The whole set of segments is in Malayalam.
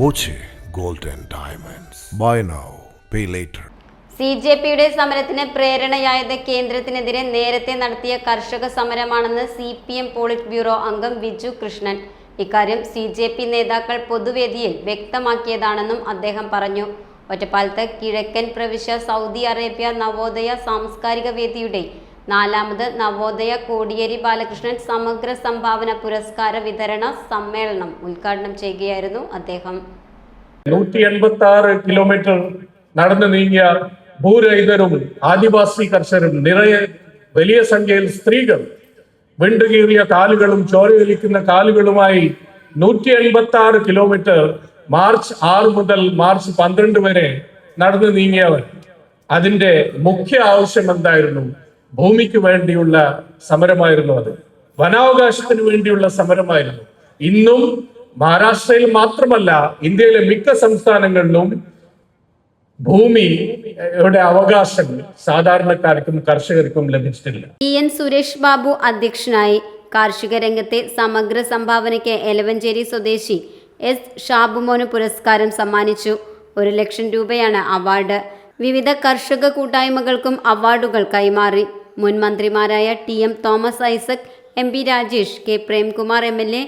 Boche gold and diamonds. Buy now, pay later. CJPയുടെ സമരത്തിന് പ്രേരണയായത് കേന്ദ്രത്തിനെതിരെ നേരത്തെ നടത്തിയ കർഷക സമരമാണെന്ന് CPM പോളിറ്റ് ബ്യൂറോ അംഗം വിജു കൃഷ്ണൻ. ഇക്കാര്യം CJP നേതാക്കൾ പൊതുവേദിയിൽ വ്യക്തമാക്കിയതാണെന്നും അദ്ദേഹം പറഞ്ഞു. ഒറ്റപ്പാലത്ത് കിഴക്കൻ പ്രവിശ്യ സൗദി അറേബ്യ നവോദയ സാംസ്കാരിക വേദിയുടെ 4ാമത് നവോദയ കോടിയേരി ബാലകൃഷ്ണൻ സമഗ്ര സംഭാവന പുരസ്കാര വിതരണ സമ്മേളനം ഉദ്ഘാടനം ചെയ്യുകയായിരുന്നു അദ്ദേഹം. 186 കിലോമീറ്റർ നടന്നു നീങ്ങിയ ഭൂരഹിതരും ആദിവാസി കർഷകരും വലിയ സംഖ്യയിൽ സ്ത്രീകൾ വിണ്ടുകീറിയ കാലുകളും ചോരയൊലിക്കുന്ന കാലുകളുമായി 186 കിലോമീറ്റർ മാർച്ച് 6 മുതൽ മാർച്ച് 12 വരെ നടന്നു നീങ്ങിയവർ. അതിന്റെ മുഖ്യ ആവശ്യം എന്തായിരുന്നു? ഭൂമിക്ക് വേണ്ടിയുള്ള സമരമായിരുന്നു. അത് വനാവകാശത്തിന് വേണ്ടിയുള്ള സമരമായിരുന്നു. ഇന്നും മഹാരാഷ്ട്രയിൽ മാത്രമല്ല, ഇന്ത്യയിലെ മിക്ക സംസ്ഥാനങ്ങളിലും ഭൂമിയുടെ അവകാശം സാധാരണക്കാർക്കും കർഷകർക്കും ലഭിച്ചിട്ടില്ല. EN സുരേഷ് ബാബു അധ്യക്ഷനായി. കാർഷിക രംഗത്തെ സമഗ്ര സംഭാവനയ്ക്ക് എലവഞ്ചേരി സ്വദേശി S ഷാബുമോന് പുരസ്കാരം സമ്മാനിച്ചു. 1 ലക്ഷം രൂപയാണ് അവാർഡ്. വിവിധ കർഷക കൂട്ടായ്മകൾക്കും അവാർഡുകൾ കൈമാറി. മുൻ മന്ത്രിമാരായ TM Thomas Isaac, MP Rajesh, K Premkumar MLA,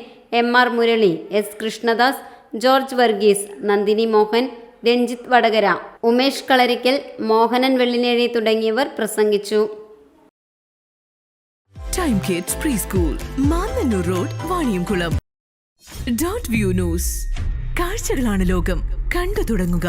MR Murali, S Krishnadas, George Varghese, Nandini Mohan, Ranjith Vadakara, Umesh Kalarickal, Mohanan Vellinezhi തുടങ്ങിയവർ പ്രസംഗിച്ചു. Time kids pre school, Mannanur road, Vaniyamkulam. .View news. കാഴ്ചകളാണ് ലോകം. കണ്ടു തുടങ്ങുക.